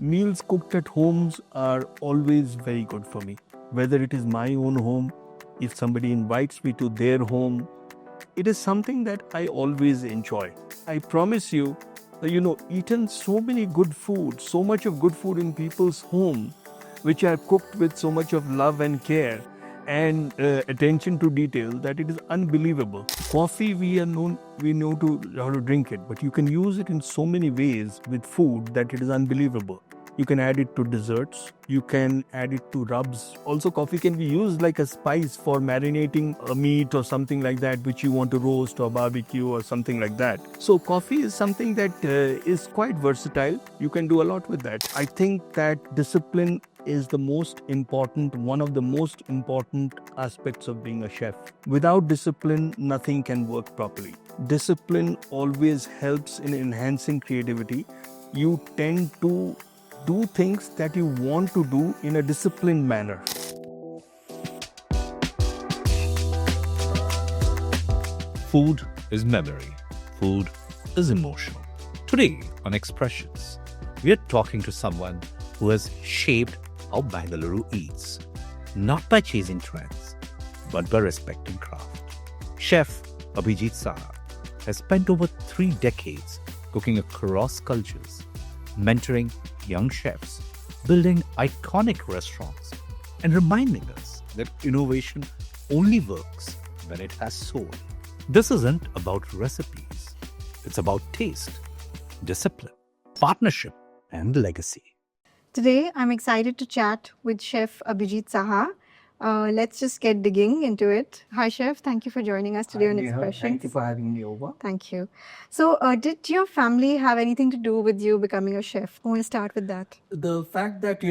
Meals cooked at homes are always very good for me. Whether it is my own home, if somebody invites me to their home, it is something that I always enjoy. I promise you, eaten so many good food, so much of good food in people's home, which are cooked with so much of love and care and attention to detail that it is unbelievable. Coffee, we know to how to drink it, but you can use it in so many ways with food that it is unbelievable. You can add it to desserts. You can add it to rubs. Also, coffee can be used like a spice for marinating a meat or something like that, which you want to roast or barbecue or something like that. So, coffee is something that is quite versatile. You can do a lot with that. I think that discipline is one of the most important aspects of being a chef. Without discipline, nothing can work properly. Discipline always helps in enhancing creativity. You tend to do things that you want to do in a disciplined manner. Food is memory. Food is emotional. Today on Expressions, we are talking to someone who has shaped how Bangalore eats, not by chasing trends, but by respecting craft. Chef Abhijit Saha has spent over 3 decades cooking across cultures, mentoring young chefs, building iconic restaurants, and reminding us that innovation only works when it has soul. This isn't about recipes, it's about taste, discipline, partnership, and legacy. Today, I'm excited to chat with Chef Abhijit Saha. Let's just get digging into it. Hi, Chef. Thank you for joining us today on Expressions. Thank you for having me over. Thank you. So, did your family have anything to do with you becoming a chef? I want to start with that. The fact that,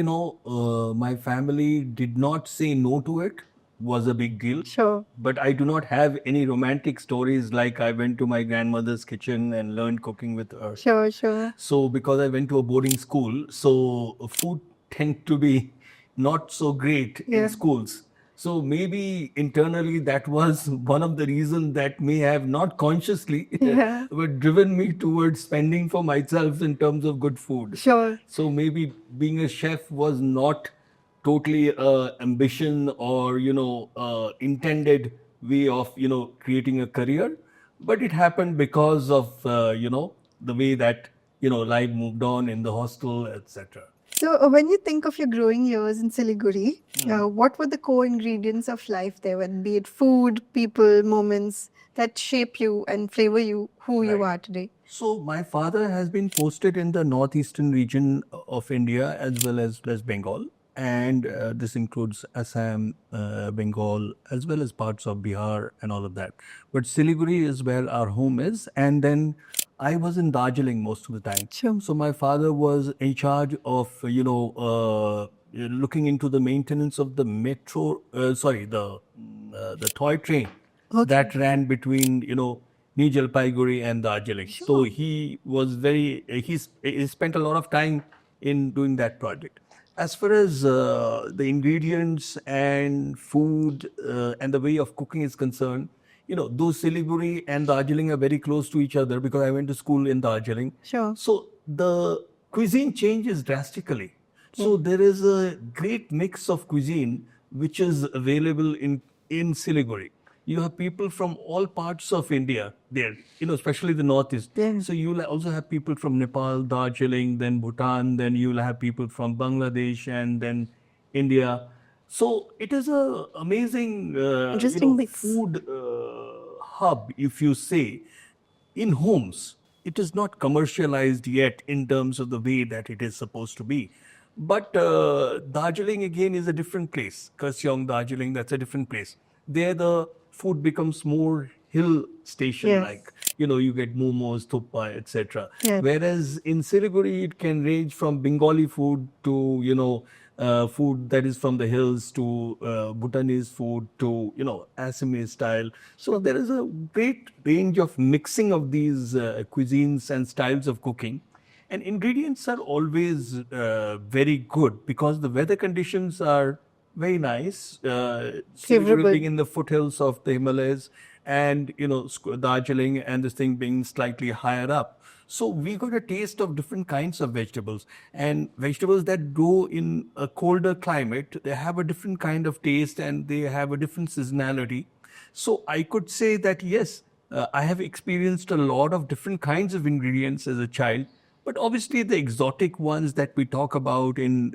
my family did not say no to it was a big deal. Sure. But I do not have any romantic stories like I went to my grandmother's kitchen and learned cooking with her. Sure. So because I went to a boarding school, so food tend to be not so great in schools. So maybe internally that was one of the reasons that may have not consciously but driven me towards spending for myself in terms of good food. Sure. So maybe being a chef was not totally ambition or intended way of creating a career, but it happened because of the way that life moved on in the hostel, etc. So, when you think of your growing years in Siliguri, what were the core ingredients of life there? When be it food, people, moments that shape you and flavor you who you are today? So my father has been posted in the northeastern region of India as well as Bengal. And this includes Assam, Bengal, as well as parts of Bihar and all of that. But Siliguri is where our home is. And then I was in Darjeeling most of the time. Sure. So my father was in charge of, looking into the maintenance of the the toy train that ran between, New Jalpaiguri and Darjeeling. Sure. So he was he spent a lot of time in doing that project. As far as the ingredients and food and the way of cooking is concerned, though Siliguri and Darjeeling are very close to each other because I went to school in Darjeeling. Sure. So the cuisine changes drastically. So there is a great mix of cuisine which is available in Siliguri. You have people from all parts of India there, especially the northeast. Yeah. So you'll also have people from Nepal, Darjeeling, then Bhutan, then you'll have people from Bangladesh and then India. So it is a amazing Interesting mix. food hub, if you say, in homes. It is not commercialized yet in terms of the way that it is supposed to be. But Darjeeling again is a different place. Kurseong, Darjeeling, that's a different place. There the food becomes more hill station like. You get momos, thuppa, etc. Yeah. Whereas in Siliguri, it can range from Bengali food to, food that is from the hills to Bhutanese food to, Assamese style. So there is a great range of mixing of these cuisines and styles of cooking. And ingredients are always very good because the weather conditions are very nice. Favorable. Being in the foothills of the Himalayas and, Darjeeling and this thing being slightly higher up. So we got a taste of different kinds of vegetables, and vegetables that grow in a colder climate, they have a different kind of taste and they have a different seasonality. So I could say that yes, I have experienced a lot of different kinds of ingredients as a child, but obviously the exotic ones that we talk about in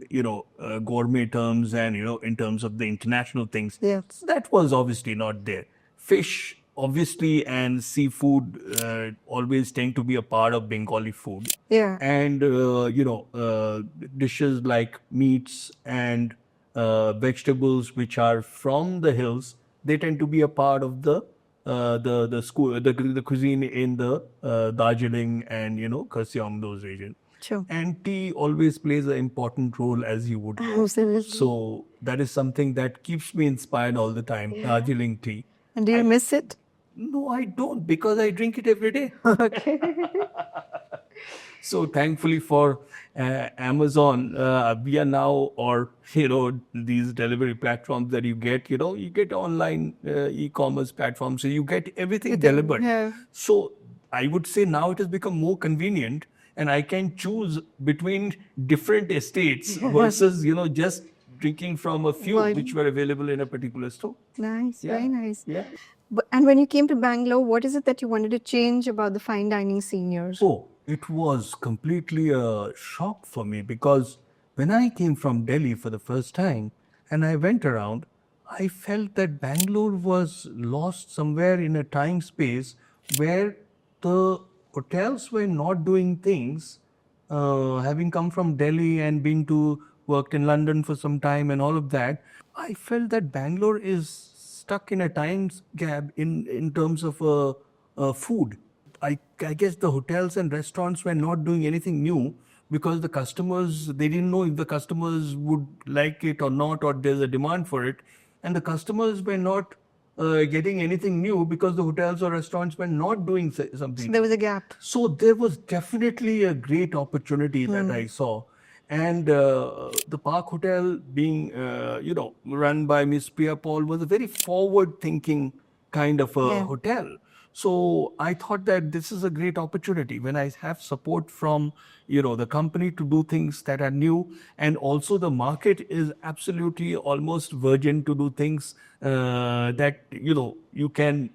gourmet terms and in terms of the international things, Yes. that was obviously not there. Fish, obviously, and seafood always tend to be a part of Bengali food. Yeah. And dishes like meats and vegetables which are from the hills, they tend to be a part of the cuisine in the Darjeeling and Kurseong, those regions. Sure. And tea always plays an important role, as you would know. Absolutely. So that is something that keeps me inspired all the time. Darjeeling tea. And do you miss it? No, I don't, because I drink it every day. Okay. So thankfully for Amazon, we are now, or these delivery platforms that you get online e-commerce platforms, so you get everything delivered. Yeah. So I would say now it has become more convenient, and I can choose between different estates versus just drinking from a few One. which were available in a particular store. Nice. Yeah. Very nice. Yeah. And when you came to Bangalore, what is it that you wanted to change about the fine dining scene here? Oh, it was completely a shock for me, because when I came from Delhi for the first time and I went around, I felt that Bangalore was lost somewhere in a time space where the hotels were not doing things. Having come from Delhi and been to worked in London for some time and all of that, I felt that Bangalore is stuck in a time gap in terms of food. I guess the hotels and restaurants were not doing anything new, because the customers, they didn't know if the customers would like it or not, or there's a demand for it. And the customers were not getting anything new because the hotels or restaurants were not doing something. So there was a gap. So there was definitely a great opportunity that I saw. And the Park Hotel, being, run by Miss Priya Paul, was a very forward-thinking kind of a hotel. So I thought that this is a great opportunity when I have support from, the company to do things that are new, and also the market is absolutely almost virgin to do things that, you can,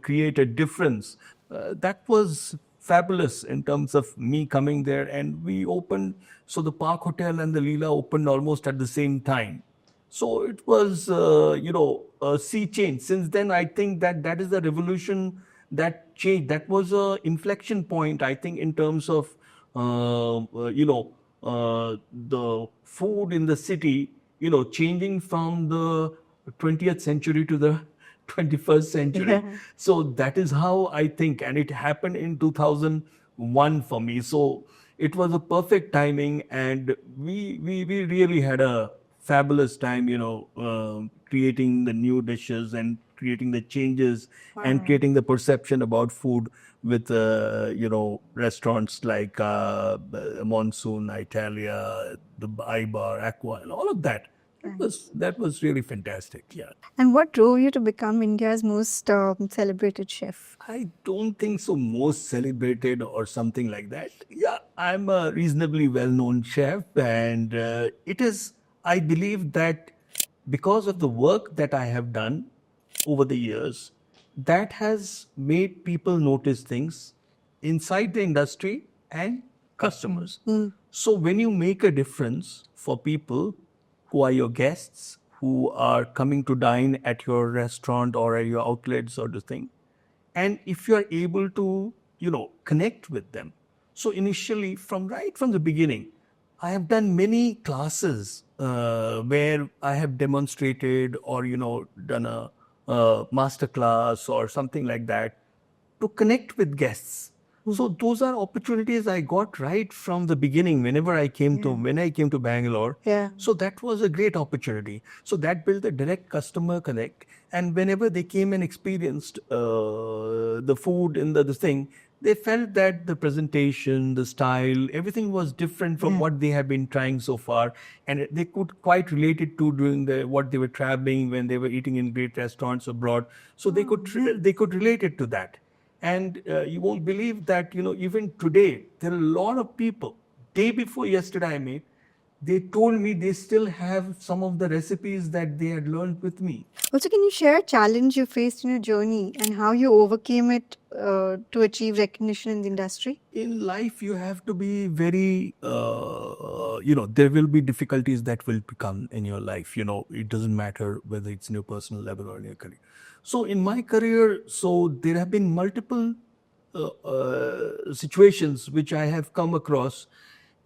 create a difference. That was fabulous in terms of me coming there, and we opened, so the Park Hotel and the Leela opened almost at the same time. So it was, a sea change. Since then, I think that is the revolution that changed. That was a inflection point, I think, in terms of, the food in the city, changing from the 20th century to the 21st century. So that is how I think, and it happened in 2001 for me. So it was a perfect timing, and we really had a fabulous time, creating the new dishes and creating the changes and creating the perception about food with, restaurants like Monsoon, Italia, the Ibar, Aqua, and all of that. That was really fantastic. Yeah. And what drove you to become India's most celebrated chef? I don't think so, most celebrated or something like that. Yeah, I'm a reasonably well-known chef, and it is, I believe that because of the work that I have done over the years, that has made people notice things inside the industry and customers. So when you make a difference for people who are your guests, who are coming to dine at your restaurant or at your outlet sort of thing, and if you are able to, connect with them. So initially, right from the beginning, I have done many classes where I have demonstrated or, done a master class or something like that to connect with guests. So those are opportunities I got right from the beginning when I came to Bangalore. Yeah. So that was a great opportunity. So that built a direct customer connect. And whenever they came and experienced the food and the thing, they felt that the presentation, the style, everything was different from what they had been trying so far. And they could quite relate it to during what they were traveling, when they were eating in great restaurants abroad. So they could relate it to that. And you won't believe that, even today, there are a lot of people, day before yesterday I made, they told me they still have some of the recipes that they had learned with me. Also, can you share a challenge you faced in your journey and how you overcame it to achieve recognition in the industry? In life, you have to be very, there will be difficulties that will become in your life. It doesn't matter whether it's in your personal level or in your career. So, in my career, there have been multiple situations which I have come across,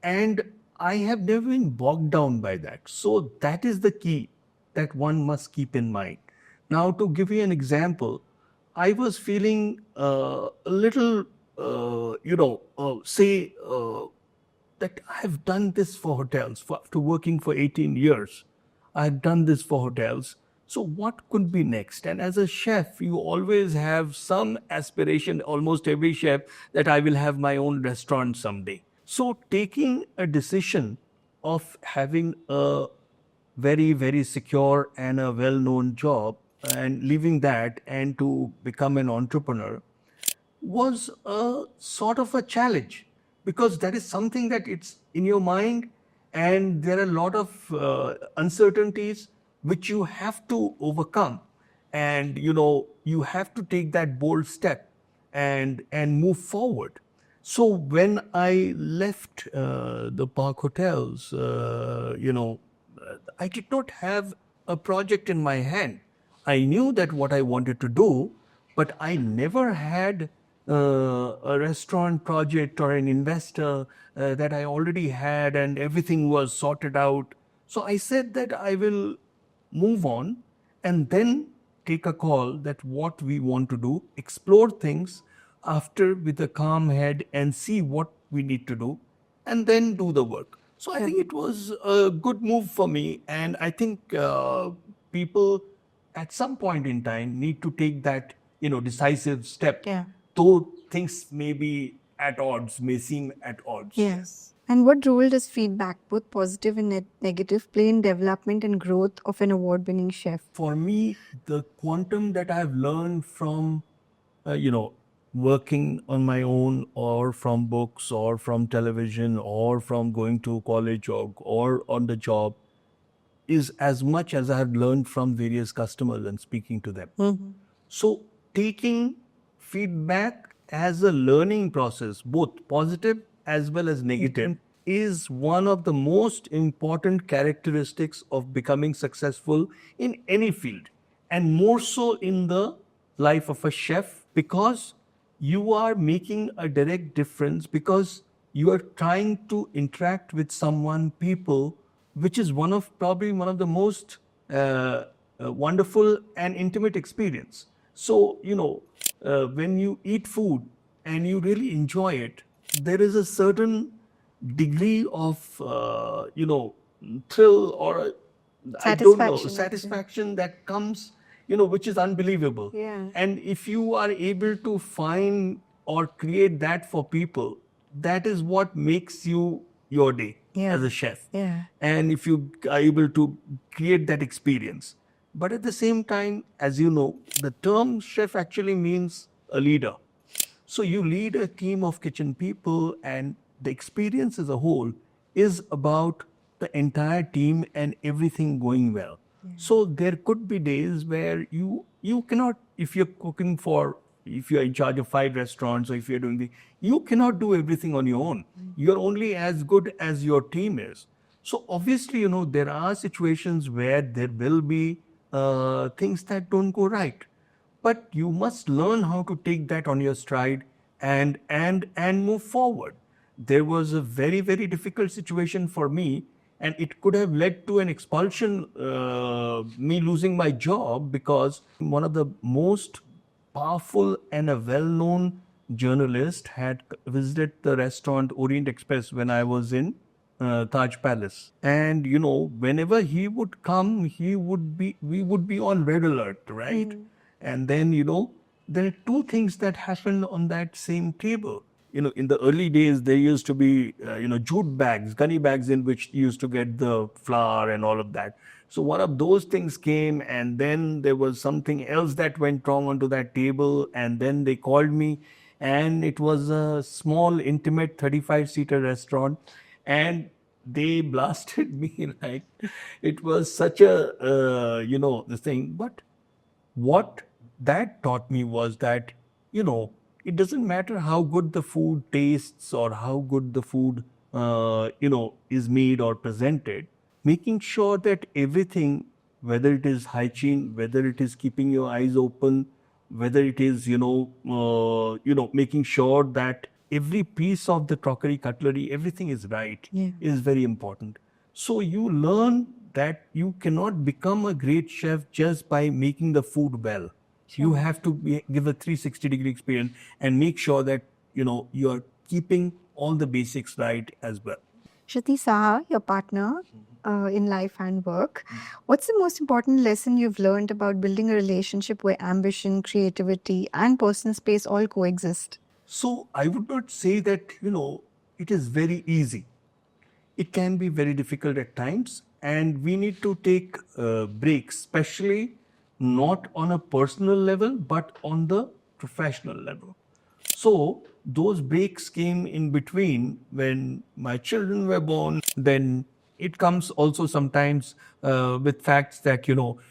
and I have never been bogged down by that. So, that is the key that one must keep in mind. Now, to give you an example, I was feeling a little, that I have done this for hotels. After working for 18 years, I have done this for hotels. So, what could be next? And as a chef, you always have some aspiration, almost every chef, that I will have my own restaurant someday. So, taking a decision of having a very, very secure and a well known job and leaving that and to become an entrepreneur was a sort of a challenge, because that is something that it's in your mind, and there are a lot of uncertainties which you have to overcome, and you have to take that bold step and move forward. So when I left the Park Hotels, I did not have a project in my hand. I knew that what I wanted to do, but I never had a restaurant project or an investor that I already had and everything was sorted out. So I said that I will move on and then take a call that what we want to do, explore things after with a calm head and see what we need to do, and then do the work. So I think it was a good move for me, and I think people at some point in time need to take that decisive step. Yeah. Though things may be at odds, may seem at odds. Yes. And what role does feedback, both positive and negative, play in development and growth of an award-winning chef? For me, the quantum that I've learned from, working on my own, or from books, or from television, or from going to college, or on the job, is as much as I have learned from various customers and speaking to them. So, taking feedback as a learning process, both positive as well as negative, is one of the most important characteristics of becoming successful in any field, and more so in the life of a chef, because you are making a direct difference, because you are trying to interact with someone, people, which is probably one of the most wonderful and intimate experience. So, when you eat food and you really enjoy it, there is a certain degree of, thrill, or I don't know, Satisfaction, satisfaction that comes, which is unbelievable. Yeah. And if you are able to find or create that for people, that is what makes you your day as a chef. Yeah. And if you are able to create that experience. But at the same time, as you know, the term chef actually means a leader. So you lead a team of kitchen people, and the experience as a whole is about the entire team and everything going well. So there could be days where you cannot, if you're in charge of 5 restaurants, or if you're doing you cannot do everything on your own. You're only as good as your team is. So obviously, there are situations where there will be things that don't go right, but you must learn how to take that on your stride and move forward. There was a very, very difficult situation for me, and it could have led to an expulsion, me losing my job, because one of the most powerful and a well-known journalist had visited the restaurant Orient Express when I was in Taj Palace. And, whenever he would come, we would be on red alert, right? And then, there are 2 things that happened on that same table. in the early days, there used to be, jute bags, gunny bags in which you used to get the flour and all of that. So one of those things came, and then there was something else that went wrong onto that table, and then they called me, and it was a small, intimate 35-seater restaurant, and they blasted me like it was such a, the thing. But what that taught me was that, it doesn't matter how good the food tastes or how good the food, is made or presented, making sure that everything, whether it is hygiene, whether it is keeping your eyes open, whether it is, making sure that every piece of the crockery, cutlery, everything is right, Yeah. is very important. So you learn that you cannot become a great chef just by making the food well. You have to give a 360-degree experience and make sure that you are keeping all the basics right as well. Shruti Saha, your partner in life and work, what's the most important lesson you've learned about building a relationship where ambition, creativity, and personal space all coexist? So I would not say that it is very easy. It can be very difficult at times, and we need to take breaks, especially not on a personal level but on the professional level. So those breaks came in between when my children were born. Then it comes also sometimes with facts that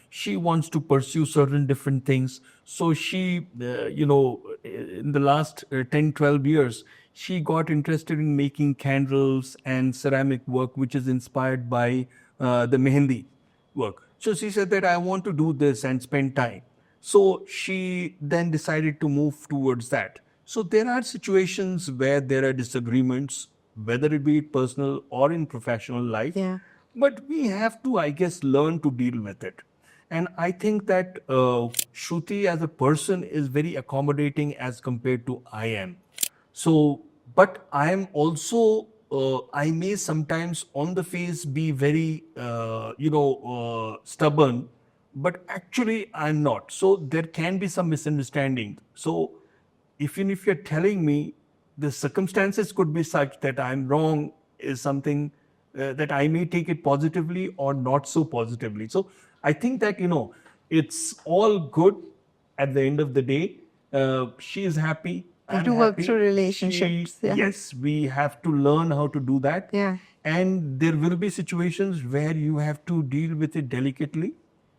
she wants to pursue certain different things. So she, in the last 10, 12 years, she got interested in making candles and ceramic work, which is inspired by the mehendi work. So she said that I want to do this and spend time. So she then decided to move towards that. So there are situations where there are disagreements, whether it be personal or in professional life. Yeah. But we have to, I guess, learn to deal with it. And I think that Shruti as a person is very accommodating as compared to I am. So, but I am also, I may sometimes on the face be very, stubborn, but actually I'm not. So there can be some misunderstanding. So even if you're telling me the circumstances could be such that I'm wrong, is something that I may take it positively or not so positively. So I think that, it's all good at the end of the day. She is happy. You I'm do work happy. through relationships. Yeah. Yes, we have to learn how to do that. Yeah. And there will be situations where you have to deal with it delicately.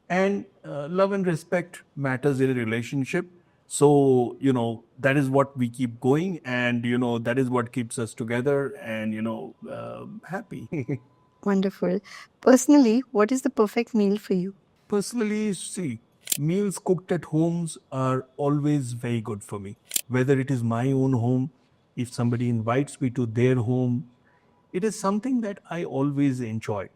And love and respect matters in a relationship. So, that is what we keep going. And, that is what keeps us together and, happy. Wonderful. Personally, what is the perfect meal for you? Personally, see, meals cooked at homes are always very good for me. Whether it is my own home, if somebody invites me to their home, it is something that I always enjoy.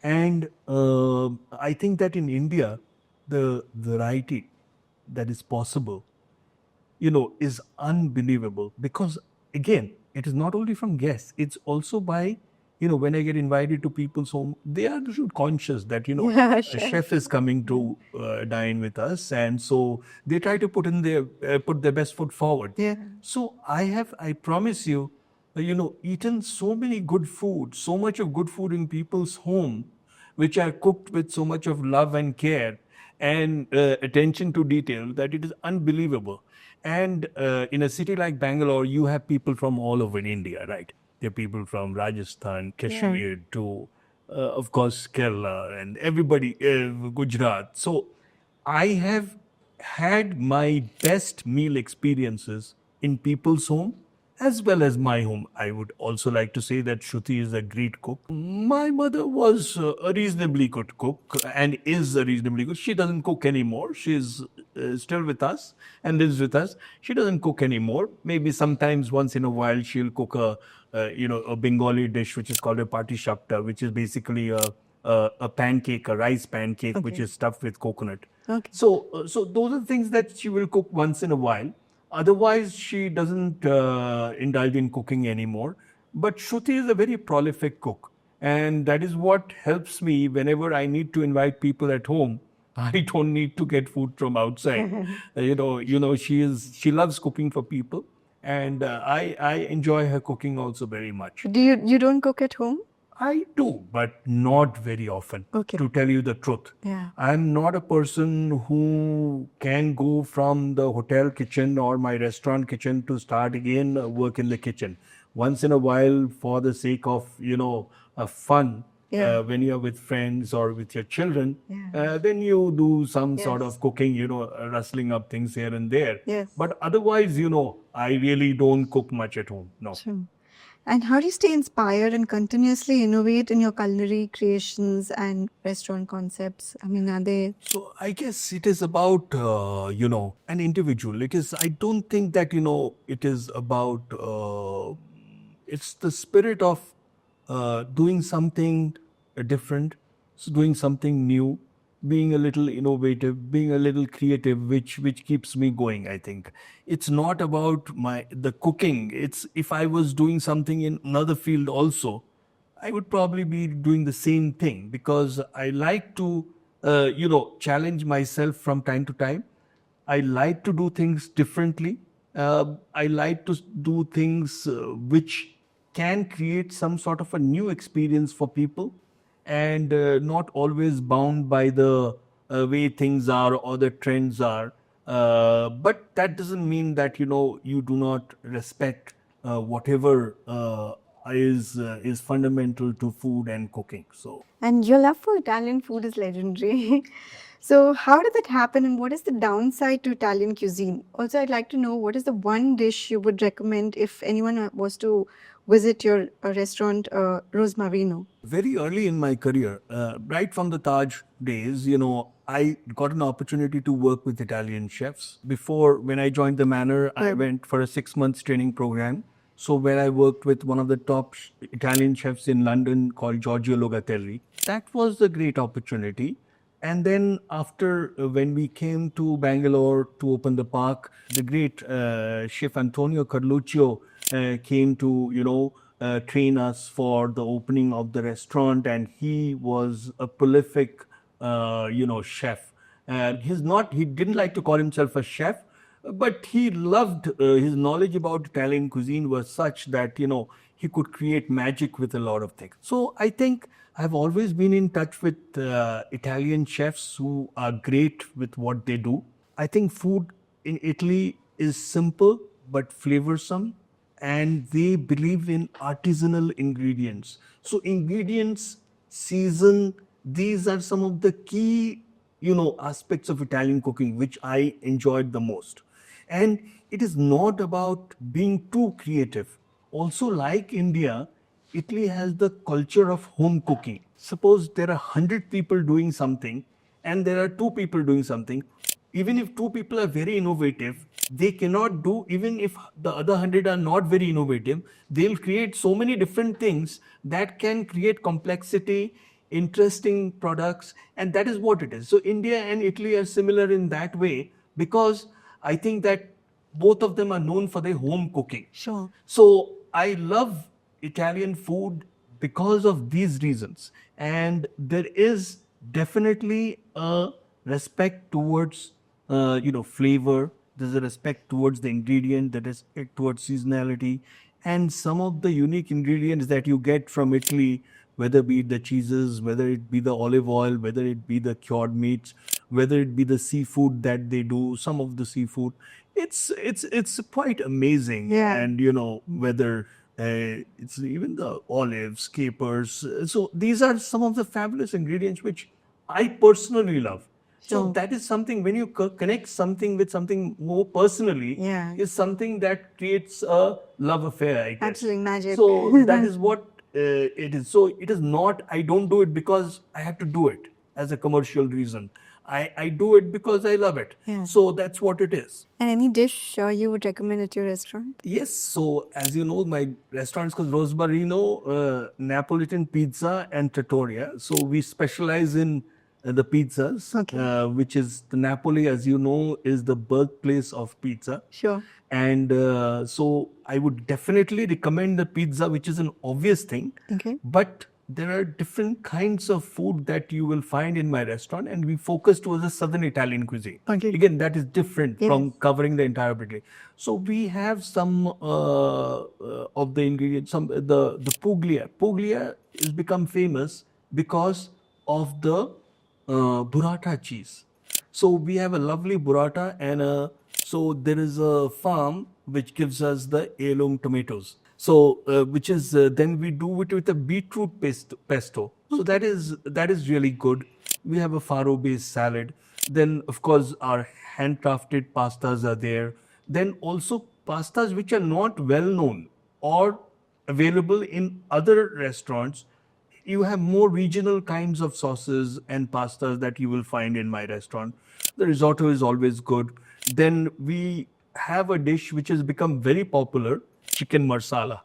And I think that in India, the variety that is possible, is unbelievable because, again, it is not only from guests, it's also by, when I get invited to people's home, they are conscious that, Yeah, a chef. chef is coming to dine with us. And so they try to put their best foot forward. Yeah. So I promise you, eaten so many good food, so much of good food in people's home, which are cooked with so much of love and care and attention to detail that it is unbelievable. And in a city like Bangalore, you have people from all over India, right? There are people from Rajasthan, Kashmir to, of course, Kerala and everybody, Gujarat. So I have had my best meal experiences in people's home as well as my home. I would also like to say that Shruti is a great cook. My mother was a reasonably good cook and is a reasonably good. She doesn't cook anymore. She's still with us and lives with us. She doesn't cook anymore. Maybe sometimes once in a while she'll cook a Bengali dish which is called a pati shakta, which is basically a pancake, a rice pancake, which Okay. is stuffed with coconut. Okay. So those are things that she will cook once in a while. Otherwise, she doesn't indulge in cooking anymore. But Shruti is a very prolific cook. And that is what helps me whenever I need to invite people at home. I don't need to get food from outside. She loves cooking for people. And I enjoy her cooking also very much. You don't cook at home? I do, but not very often, Okay. to tell you the truth. Yeah. I'm not a person who can go from the hotel kitchen or my restaurant kitchen to start again work in the kitchen. Once in a while, for the sake of, fun, Yeah. when you're with friends or with your children, Yeah. then you do some sort Yes. of cooking, rustling up things here and there. Yes. But otherwise, I really don't cook much at home. No. True. And how do you stay inspired and continuously innovate in your culinary creations and restaurant concepts? I mean, are they? So I guess it is about an individual, because I don't think that it is about it's the spirit of doing something different, doing something new, being a little innovative, being a little creative, which keeps me going. I think it's not about the cooking. It's if I was doing something in another field also, I would probably be doing the same thing, because I like to, challenge myself from time to time. I like to do things differently. I like to do things which can create some sort of a new experience for people, and not always bound by the way things are or the trends are. But that doesn't mean that you do not respect whatever is fundamental to food and cooking. So And your love for Italian food is legendary. So, how did that happen, and what is the downside to Italian cuisine? Also, I'd like to know what is the one dish you would recommend if anyone was to visit your restaurant, Rosmarino? very early in my career, right from the Taj days, I got an opportunity to work with Italian chefs. Before, when I joined the Manor, I went for a 6 months training program. So where I worked with one of the top Italian chefs in London called Giorgio Logatelli. That was a great opportunity. And then after, when we came to Bangalore to open the park, the great chef Antonio Carluccio came to, train us for the opening of the restaurant. And he was a prolific, chef. And he didn't like to call himself a chef, but he loved his knowledge about Italian cuisine was such that he could create magic with a lot of things. So I think I've always been in touch with Italian chefs who are great with what they do. I think food in Italy is simple but flavorsome, and they believe in artisanal ingredients. So ingredients, season, these are some of the key aspects of Italian cooking which I enjoyed the most. And it is not about being too creative. Also, like India, Italy has the culture of home cooking. Suppose there are 100 people doing something and there are two people doing something. Even if two people are very innovative, they cannot do, even if the other 100 are not very innovative, they'll create so many different things that can create complexity, interesting products, and that is what it is. So India and Italy are similar in that way, because I think that both of them are known for their home cooking. Sure. So I love Italian food because of these reasons. And there is definitely a respect towards, flavor. There's a respect towards the ingredient, that is towards seasonality. And some of the unique ingredients that you get from Italy, whether it be the cheeses, whether it be the olive oil, whether it be the cured meats, whether it be the seafood that they do, some of the seafood, it's quite amazing. Yeah. And whether it's even the olives, capers. So these are some of the fabulous ingredients which I personally love. So Sure. that is something, when you connect something with something more personally, Yeah. is something that creates a love affair, I guess. Absolutely magic. So that is what it is. So it is not, I don't do it because I have to do it as a commercial reason. I do it because I love it. Yeah. So that's what it is. And any dish you would recommend at your restaurant? Yes, so as you know, my restaurant is called Rosmarino, Neapolitan pizza and trattoria. So we specialize in the pizzas, Okay. which is the Napoli, as you know, is the birthplace of pizza. Sure. And so I would definitely recommend the pizza, which is an obvious thing. Okay. But there are different kinds of food that you will find in my restaurant, and we focus towards the southern Italian cuisine. Okay. Again, that is different from Yes. covering the entire Italy. So we have some of the ingredients. Some the puglia. Puglia is become famous because of the burrata cheese. So we have a lovely burrata, and so there is a farm which gives us the heirloom tomatoes. So which is then we do it with a beetroot pesto. So that is really good. We have a farro based salad. Then of course our handcrafted pastas are there. Then also pastas which are not well known or available in other restaurants. You have more regional kinds of sauces and pastas that you will find in my restaurant. The risotto is always good. Then we have a dish which has become very popular, chicken marsala.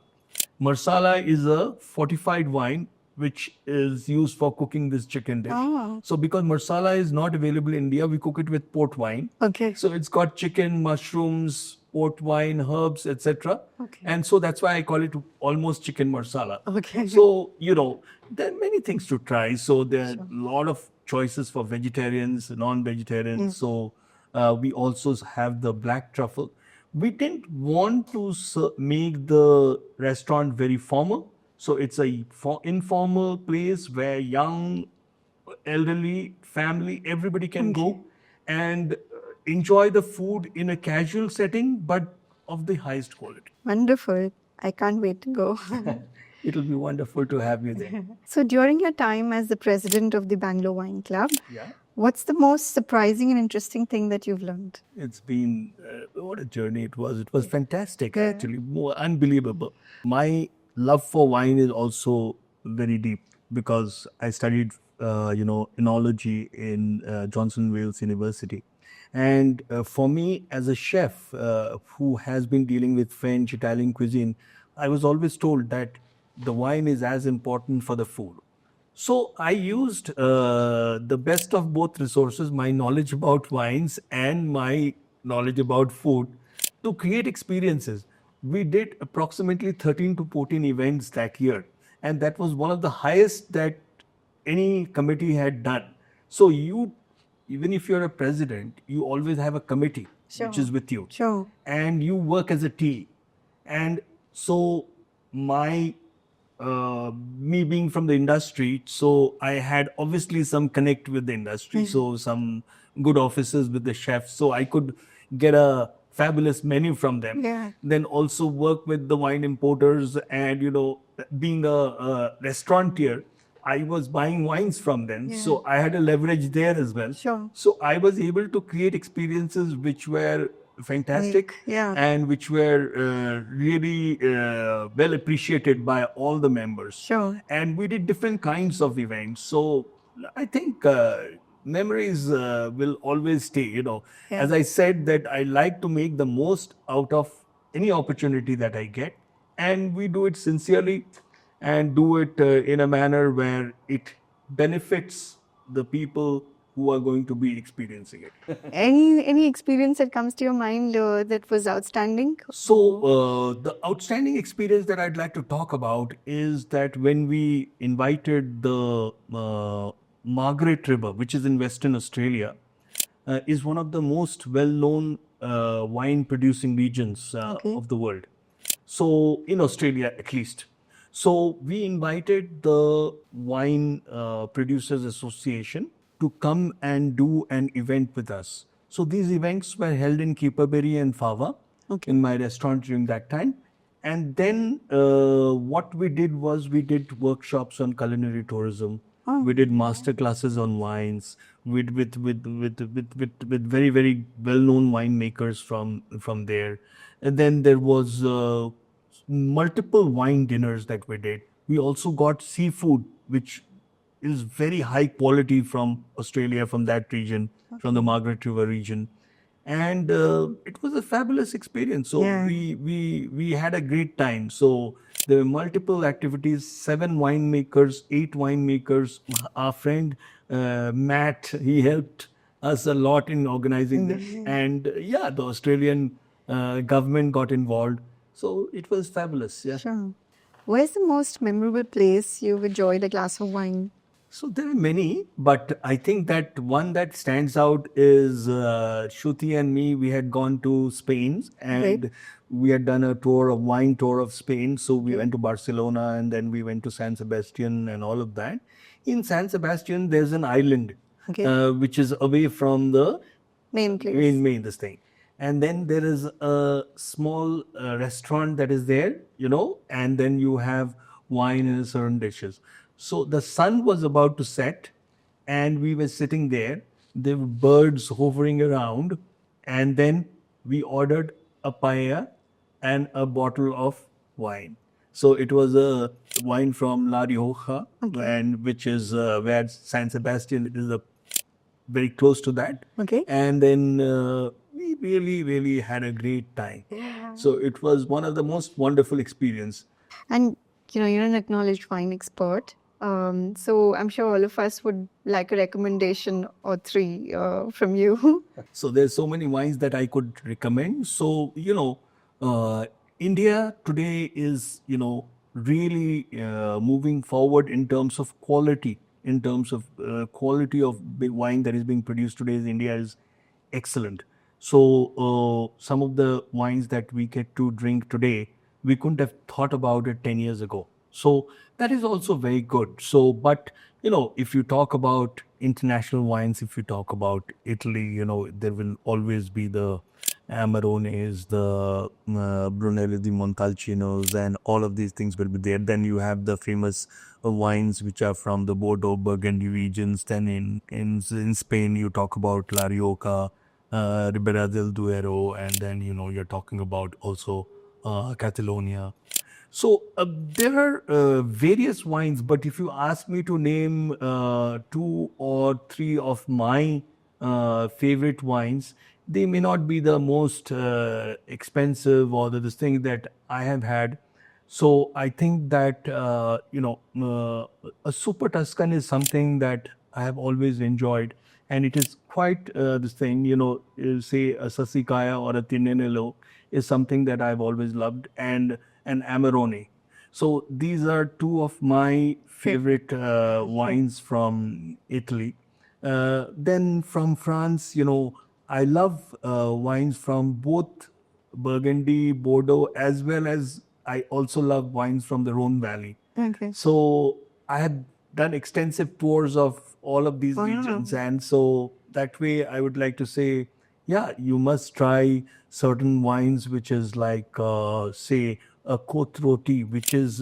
Marsala is a fortified wine which is used for cooking this chicken dish. Oh. So because marsala is not available in India, we cook it with port wine. Okay. So it's got chicken, mushrooms, port wine, herbs, etc. Okay. And so that's why I call it almost chicken marsala. Okay. So, there are many things to try. So there are a lot of choices for vegetarians, non-vegetarians. So we also have the black truffle. We didn't want to make the restaurant very formal. So it's a informal place where young, elderly, family, everybody can go and enjoy the food in a casual setting, but of the highest quality. Wonderful. I can't wait to go. It'll be wonderful to have you there. So, during your time as the president of the Bangalore Wine Club, Yeah. what's the most surprising and interesting thing that you've learned? It's been what a journey it was. It was fantastic, actually, more unbelievable. My love for wine is also very deep because I studied, enology in Johnson Wales University. And for me, as a chef who has been dealing with French, Italian cuisine, I was always told that the wine is as important for the food. So I used the best of both resources, my knowledge about wines and my knowledge about food, to create experiences. We did approximately 13 to 14 events that year, and that was one of the highest that any committee had done. So even if you're a president, you always have a committee which is with you. Sure. And you work as a team. And so me being from the industry, so I had obviously some connect with the industry. So some good offices with the chefs. So I could get a fabulous menu from them. Yeah. Then also work with the wine importers, and being a restaurateur, I was buying wines from them. Yeah. So I had a leverage there as well. Sure. So I was able to create experiences which were fantastic, Yeah. and which were really well appreciated by all the members. Sure. And we did different kinds of events. So I think memories will always stay. Yeah. As I said, that I like to make the most out of any opportunity that I get, and we do it sincerely and do it in a manner where it benefits the people who are going to be experiencing it. Any experience that comes to your mind that was outstanding? So the outstanding experience that I'd like to talk about is that when we invited the Margaret River, which is in Western Australia, is one of the most well-known wine producing regions of the world. So in Australia, at least. So we invited the Wine Producers Association to come and do an event with us. So these events were held in Kippaberry and Fava in my restaurant during that time. And then what we did was we did workshops on culinary tourism. We did master classes on wines with very, very well-known winemakers from there. And then there was multiple wine dinners that we did. We also got seafood, which is very high quality from Australia, from that region, from the Margaret River region. And it was a fabulous experience. So we had a great time. So there were multiple activities, 7 winemakers, 8 winemakers. Our friend Matt, he helped us a lot in organizing this. And the Australian government got involved. So it was fabulous. Yeah. Sure. Where's the most memorable place you've enjoyed a glass of wine? So there are many, but I think that one that stands out is Shruti and me. We had gone to Spain and we had done a tour, a wine tour of Spain. So we went to Barcelona and then we went to San Sebastian and all of that. In San Sebastian, there's an island which is away from the Main place. main this thing. And then there is a small restaurant that is there, and then you have wine and certain dishes. So the sun was about to set, and we were sitting there. There were birds hovering around, and then we ordered a paella and a bottle of wine. So it was a wine from La Rioja, and which is where San Sebastian. It is a very close to that. Okay. And then we really, really had a great time. Yeah. So it was one of the most wonderful experience. And you're an acknowledged wine expert. So I'm sure all of us would like a recommendation or three from you. So there's so many wines that I could recommend. So, India today is, really moving forward in terms of quality. In terms of quality of wine that is being produced today, India is excellent. So some of the wines that we get to drink today, we couldn't have thought about it 10 years ago. So that is also very good. So, but if you talk about international wines, if you talk about Italy, there will always be the Amarones, the Brunello di Montalcinos, and all of these things will be there. Then you have the famous wines which are from the Bordeaux, Burgundy regions. Then in Spain, you talk about La Rioja, Ribera del Duero, and then you're talking about also Catalonia. So there are various wines, but if you ask me to name two or three of my favorite wines, they may not be the most expensive or this thing that I have had. So I think that a Super Tuscan is something that I have always enjoyed, and it is quite this thing. Say a Sassicaia or a Tinenello is something that I've always loved, and an Amarone. So these are two of my favorite wines from Italy. Then from France, I love wines from both Burgundy, Bordeaux, as well as I also love wines from the Rhone Valley. Okay. So I have done extensive tours of all of these regions, and so that way I would like to say, yeah, you must try certain wines, which is like, say, a Côte Rôtie, which is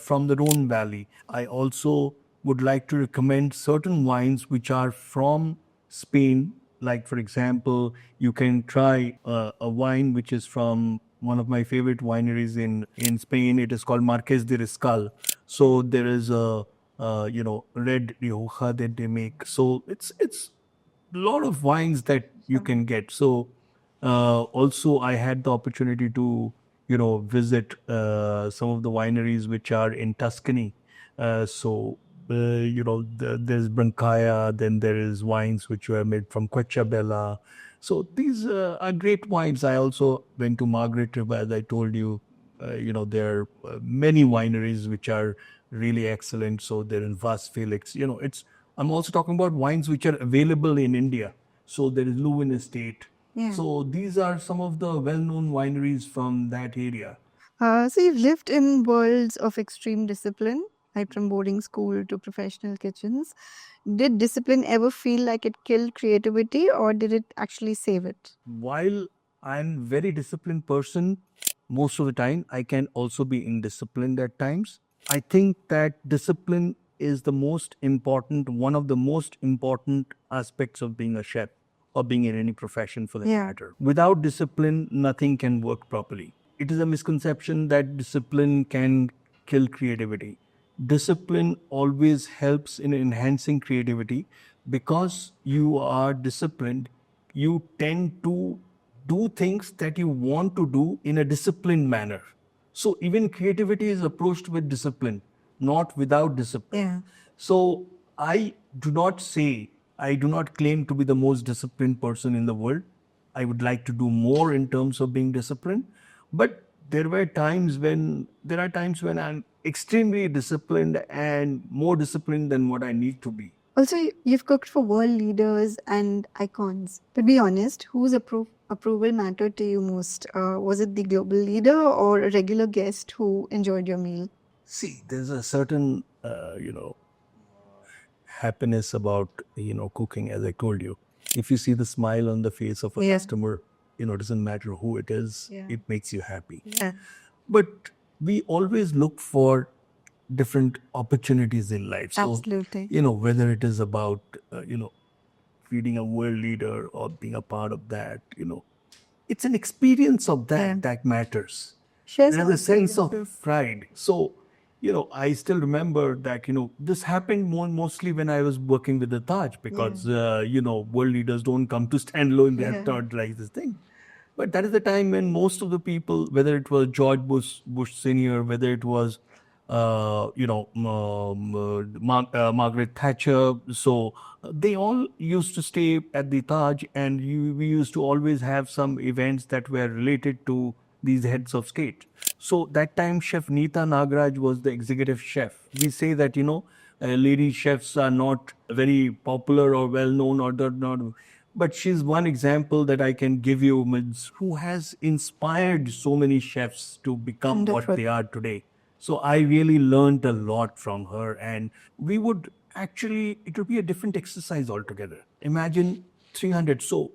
from the Rhone Valley. I also would like to recommend certain wines which are from Spain. Like, for example, you can try a wine which is from one of my favorite wineries in Spain. It is called Marqués de Riscal. So there is a red Rioja that they make. So it's a lot of wines that you can get. So also I had the opportunity to visit some of the wineries which are in Tuscany. There's Brancaia, then there is wines which were made from Quechabella. So these are great wines. I also went to Margaret River, as I told you. There are many wineries which are really excellent. So they're in Vas Felix. I'm also talking about wines which are available in India. So there is Leuven Estate. Yeah. So these are some of the well-known wineries from that area. So you've lived in worlds of extreme discipline, right from boarding school to professional kitchens. Did discipline ever feel like it killed creativity, or did it actually save it? While I'm very disciplined person, most of the time I can also be indisciplined at times. I think that discipline is one of the most important aspects of being a chef or being in any profession for that matter. Without discipline, nothing can work properly. It is a misconception that discipline can kill creativity. Discipline always helps in enhancing creativity because you are disciplined. You tend to do things that you want to do in a disciplined manner. So even creativity is approached with discipline, not without discipline. Yeah. So I do not claim to be the most disciplined person in the world. I would like to do more in terms of being disciplined. But there are times when extremely disciplined and more disciplined than what I need to be. Also, you've cooked for world leaders and icons. But be honest, whose approval mattered to you most? Was it the global leader or a regular guest who enjoyed your meal? See, there's a certain, happiness about, cooking, as I told you. If you see the smile on the face of a Yeah. customer, it doesn't matter who it is, Yeah. it makes you happy. Yeah. But we always look for different opportunities in life. So, Absolutely. whether it is about, feeding a world leader or being a part of that, it's an experience of that Yeah. that matters. Share There's some a sense of experiences. pride. So, I still remember that, this happened mostly when I was working with the Taj because, world leaders don't come to stand alone. They have taught like this thing. But that is the time when most of the people, whether it was George Bush Senior, whether it was, Margaret Thatcher, so they all used to stay at the Taj, and we used to always have some events that were related to these heads of state. So that time, Chef Neeta Nagaraj was the executive chef. We say that, lady chefs are not very popular or well known, or they're not. But she's one example that I can give you, who has inspired so many chefs to become what Wonderful. they are today. So I really learned a lot from her, and we would actually, it would be a different exercise altogether. Imagine 300. So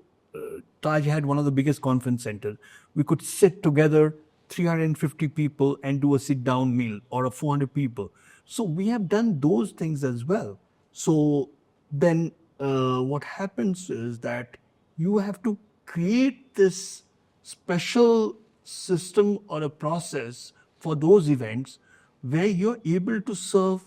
Taj had one of the biggest conference centers. We could sit together, 350 people, and do a sit down meal, or a 400 people. So we have done those things as well. So then what happens is that you have to create this special system or a process for those events where you're able to serve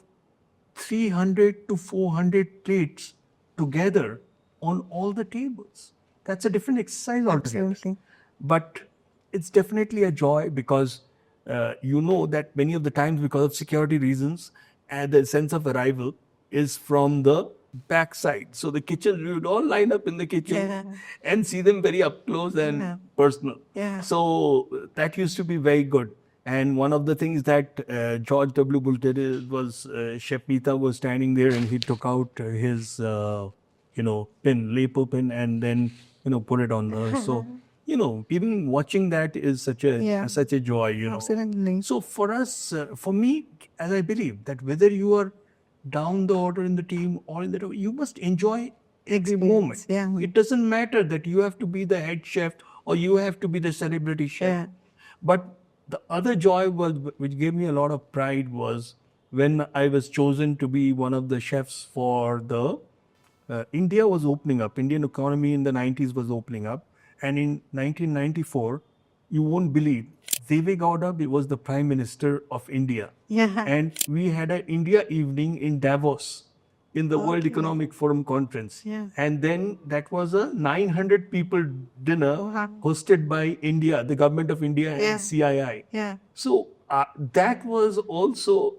300 to 400 plates together on all the tables. That's a different exercise altogether. Absolutely. But it's definitely a joy because that many of the times, because of security reasons, and the sense of arrival is from the backside. So the kitchen, we would all line up in the kitchen Yeah. and see them very up close and Yeah. personal. Yeah. So that used to be very good. And one of the things that George W. Bush did was Chef Mita was standing there and he took out his, pin, Lepo pin, and then, put it on her. So, even watching that is such a Yeah. such a joy, Absolutely. So for us, for me, as I believe that whether you are down the order in the team or in the, you must enjoy every moment. Yeah. It doesn't matter that you have to be the head chef or you have to be the celebrity chef. Yeah. But the other joy was, which gave me a lot of pride, was when I was chosen to be one of the chefs for the India was opening up. Indian economy in the 90s was opening up. And in 1994, you won't believe, Deve Gowda was the Prime Minister of India. Yeah. And we had an India evening in Davos in the World Economic Forum conference. Yeah. And then that was a 900 people dinner Wow. hosted by India, the government of India Yeah. and CII. Yeah. So that was also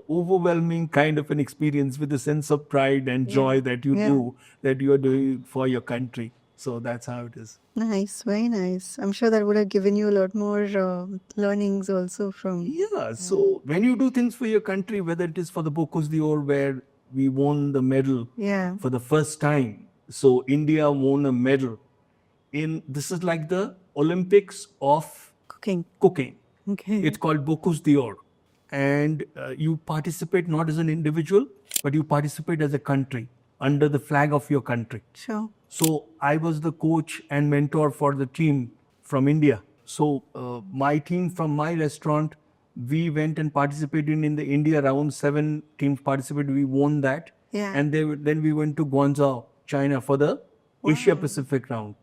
overwhelming kind of an experience with a sense of pride and joy that you do, that you are doing for your country. So that's how it is. Nice, very nice. I'm sure that would have given you a lot more learnings also from. Yeah, so when you do things for your country, whether it is for the Bocuse d'Or where we won the medal Yeah. for the first time. So India won a medal this is like the Olympics of Cooking. Okay. It's called Bocuse d'Or. And you participate not as an individual, but you participate as a country under the flag of your country. Sure. So I was the coach and mentor for the team from India. So my team from my restaurant, we went and participated in the India round. 7 teams participated. We won that. Yeah. And then we went to Guangzhou, China for the Asia Pacific round.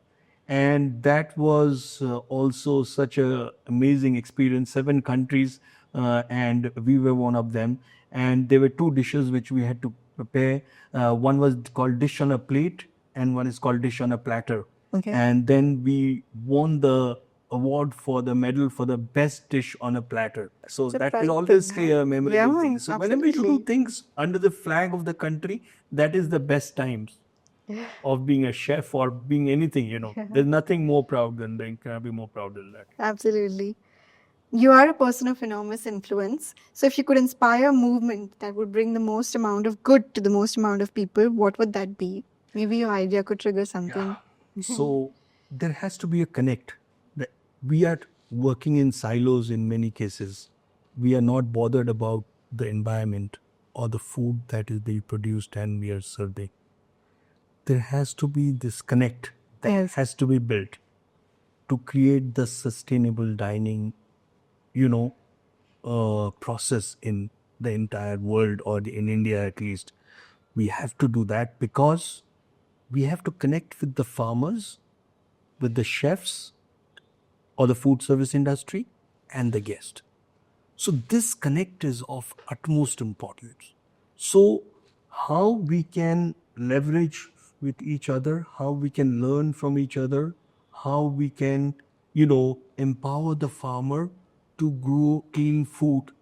And that was also such an amazing experience. 7 countries, and we were one of them. And there were 2 dishes which we had to prepare. One was called dish on a plate, and one is called dish on a platter. Okay. And then we won the award for the medal for the best dish on a platter. So It's a that pride will always thing, stay huh? a memorable Yeah, thing. So whenever you do absolutely. things under the flag of the country, that is the best times of being a chef or being anything, There's nothing more proud than that. Can be more proud than that. Absolutely. You are a person of enormous influence. So, if you could inspire a movement that would bring the most amount of good to the most amount of people, what would that be? Maybe your idea could trigger something. So there has to be a connect. That we are working in silos in many cases. We are not bothered about the environment or the food that is being produced and we are serving. There has to be this connect that Yes. has to be built to create the sustainable dining, process in the entire world or in India at least. We have to do that because we have to connect with the farmers, with the chefs or the food service industry and the guest. So this connect is of utmost importance. So how we can leverage with each other, how we can learn from each other, how we can, empower the farmer to grow clean food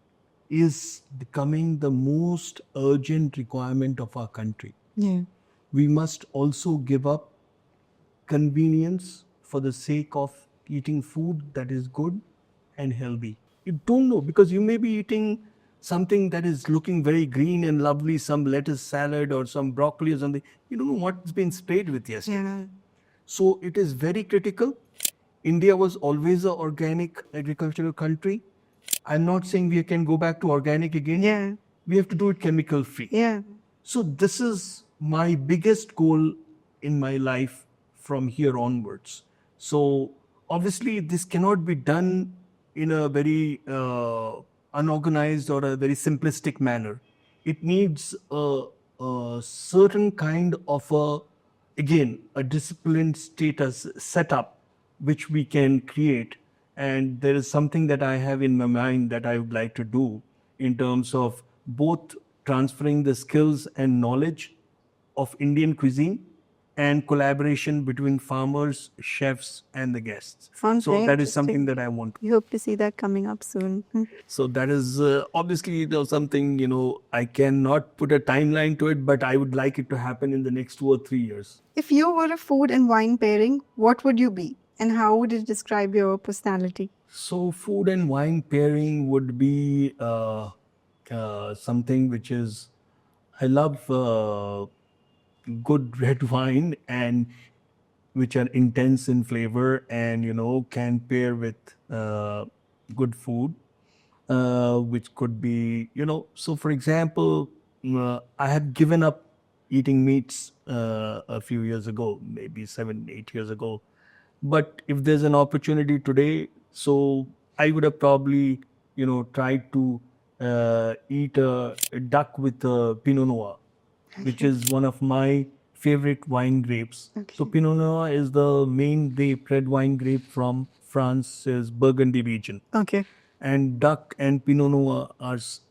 is becoming the most urgent requirement of our country. Yeah. We must also give up convenience for the sake of eating food that is good and healthy. You don't know because you may be eating something that is looking very green and lovely, some lettuce salad or some broccoli or something. You don't know what's been sprayed with yesterday. Yeah. So it is very critical. India was always an organic agricultural country. I'm not saying we can go back to organic again. Yeah. We have to do it chemical free. Yeah. So this is my biggest goal in my life from here onwards. So obviously this cannot be done in a very unorganized or a very simplistic manner. It needs a certain kind of a disciplined status setup which we can create. And there is something that I have in my mind that I would like to do in terms of both transferring the skills and knowledge of Indian cuisine and collaboration between farmers, chefs, and the guests. Sounds So very that is something interesting. that I want. We hope to see that coming up soon. So that is obviously something I cannot put a timeline to it, but I would like it to happen in the next 2 or 3 years. If you were a food and wine pairing, what would you be? And how would it describe your personality? So food and wine pairing would be something which is, I love good red wine and which are intense in flavor and can pair with good food, which could be so for example, I had given up eating meats a few years ago, maybe 7-8 years ago. But if there's an opportunity today, so I would have probably tried to eat a duck with a Pinot Noir, which is one of my favorite wine grapes. Okay. So Pinot Noir is the main grape, red wine grape from France's Burgundy region. Okay. And duck and Pinot Noir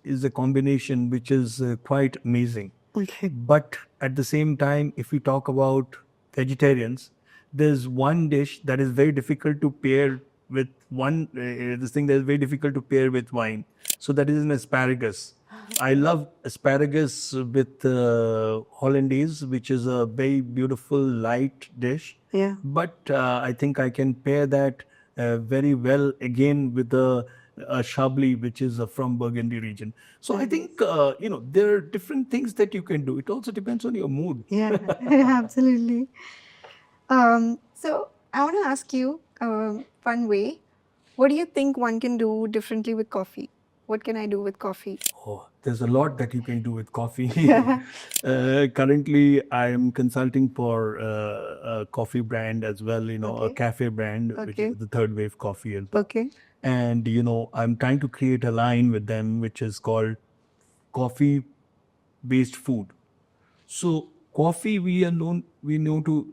is a combination which is quite amazing. Okay. But at the same time, if we talk about vegetarians, there's one dish that is very difficult to pair with this thing that is very difficult to pair with wine. So that is an asparagus. I love asparagus with hollandaise, which is a very beautiful light dish. Yeah. But I think I can pair that very well again with a Chablis, which is from Burgundy region. So I think there are different things that you can do. It also depends on your mood. Yeah, absolutely. So I want to ask you, fun way, what do you think one can do differently with coffee? What can I do with coffee? Oh, there's a lot that you can do with coffee. Currently, I am consulting for a coffee brand as well, a Okay. cafe brand, which Okay. is the Third Wave Coffee. As well. Okay. And, I'm trying to create a line with them, which is called coffee-based food. So coffee, we know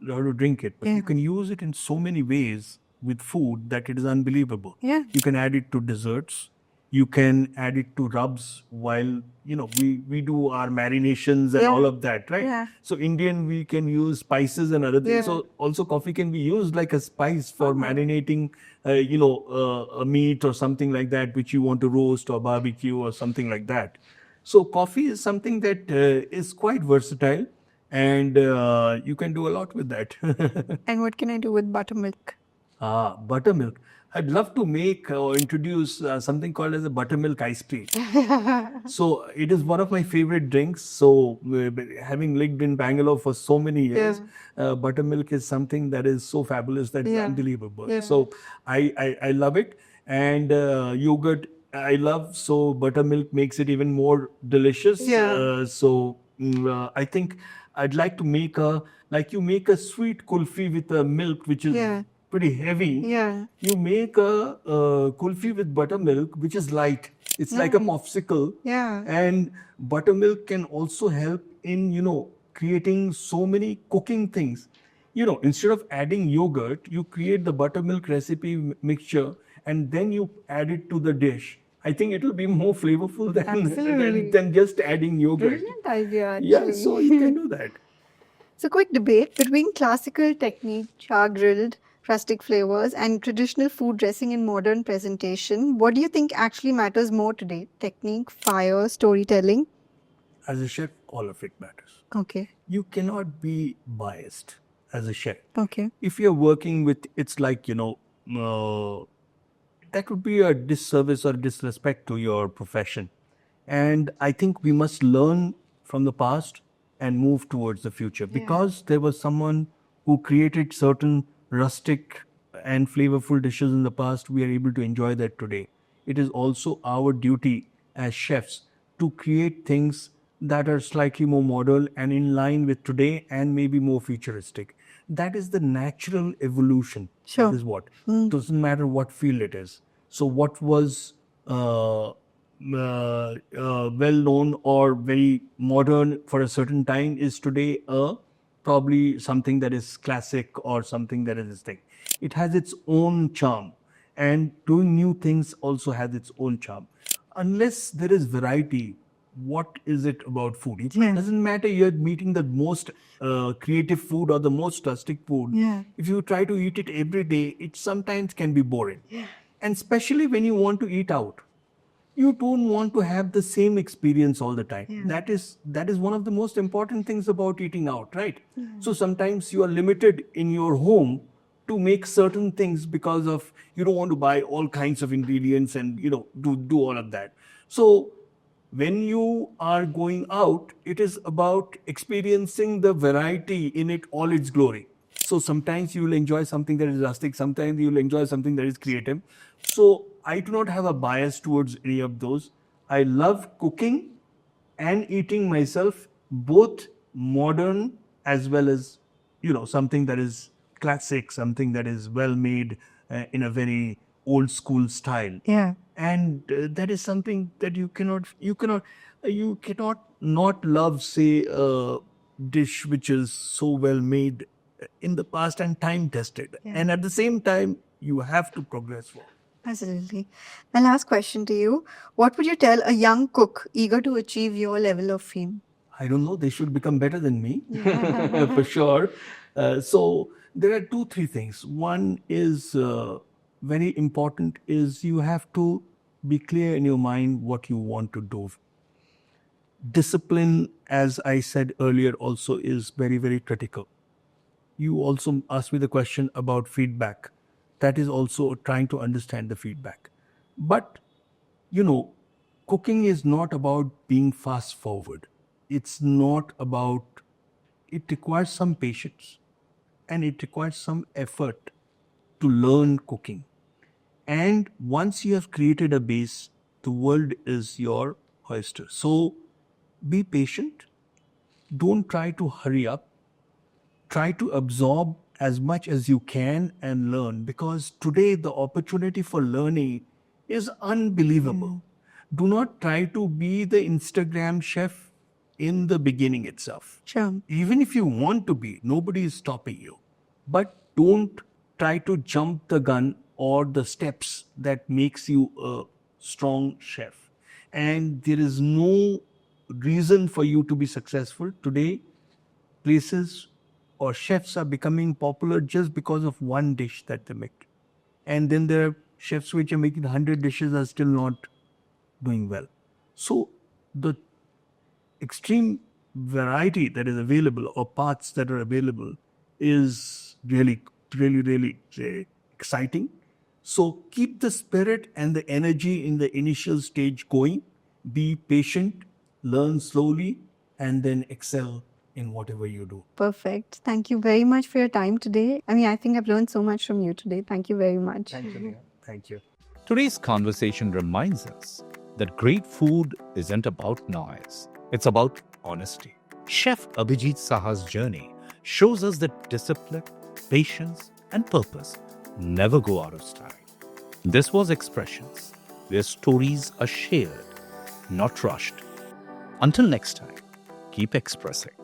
how to drink it, but Yeah. you can use it in so many ways with food that it is unbelievable. Yeah. You can add it to desserts. You can add it to rubs while we do our marinations and Yeah. all of that, right? Yeah. So Indian, we can use spices and other things. Yeah. So also coffee can be used like a spice for marinating, a meat or something like that, which you want to roast or barbecue or something like that. So coffee is something that is quite versatile, and you can do a lot with that. And what can I do with buttermilk? Buttermilk. I'd love to make or introduce something called as a buttermilk ice cream. So it is one of my favorite drinks. So having lived in Bangalore for so many years, buttermilk is something that is so fabulous that it's unbelievable. So I love it. And yogurt I love. So buttermilk makes it even more delicious. I think I'd like to make like you make a sweet kulfi with a milk which is pretty heavy. You make a kulfi with buttermilk, which is light. It's like a popsicle. And buttermilk can also help in, creating so many cooking things. Instead of adding yogurt, you create the buttermilk recipe mixture and then you add it to the dish. I think it will be more flavorful than just adding yogurt. Brilliant idea, actually. Yeah, so you can do that. So, quick debate between classical technique, char grilled, rustic flavors, and traditional food dressing in modern presentation. What do you think actually matters more today? Technique, fire, storytelling? As a chef, all of it matters. Okay. You cannot be biased as a chef. Okay. If you're working with, it's like, that would be a disservice or disrespect to your profession. And I think we must learn from the past and move towards the future because there was someone who created certain rustic and flavorful dishes in the past. We are able to enjoy that today. It is also our duty as chefs to create things that are slightly more modern and in line with today and maybe more futuristic. That is the natural evolution. Sure. That is what. Doesn't matter what field it is. So what was well known or very modern for a certain time is today probably something that is classic or something that is this thing. It has its own charm, and doing new things also has its own charm. Unless there is variety, what is it about food? It doesn't matter you're meeting the most creative food or the most rustic food. If you try to eat it every day, it sometimes can be boring. And especially when you want to eat out, you don't want to have the same experience all the time. That is one of the most important things about eating out, right? So sometimes you are limited in your home to make certain things because of you don't want to buy all kinds of ingredients and do all of that. So when you are going out, it is about experiencing the variety in it all its glory. So sometimes you will enjoy something that is rustic, sometimes you will enjoy something that is creative. So I do not have a bias towards any of those. I love cooking and eating myself, both modern as well as, something that is classic, something that is well made in a very old school style. And that is something that you cannot not love, say, a dish which is so well made in the past and time tested. And at the same time, you have to progress forward. Absolutely. My last question to you. What would you tell a young cook eager to achieve your level of fame? I don't know. They should become better than me, for sure. So there are 2-3 things. One is very important is you have to be clear in your mind what you want to do. Discipline, as I said earlier, also is very, very critical. You also asked me the question about feedback. That is also trying to understand the feedback. But, cooking is not about being fast forward. It's not about, it requires some patience and it requires some effort to learn cooking. And once you have created a base, the world is your oyster. So be patient. Don't try to hurry up. Try to absorb as much as you can and learn, because today the opportunity for learning is unbelievable. Do not try to be the Instagram chef in the beginning itself. Sure. Even if you want to be, nobody is stopping you. But don't try to jump the gun or the steps that makes you a strong chef. And there is no reason for you to be successful. Today, places or chefs are becoming popular just because of one dish that they make. And then there are chefs which are making 100 dishes are still not doing well. So the extreme variety that is available or paths that are available is really, really, really exciting. So keep the spirit and the energy in the initial stage going. Be patient, learn slowly, and then excel in whatever you do. Perfect. Thank you very much for your time today. I mean, I think I've learned so much from you today. Thank you very much. Thank you. Thank you. Today's conversation reminds us that great food isn't about noise, it's about honesty. Chef Abhijit Saha's journey shows us that discipline, patience, and purpose never go out of style. This was Expressions, where stories are shared, not rushed. Until next time, keep expressing.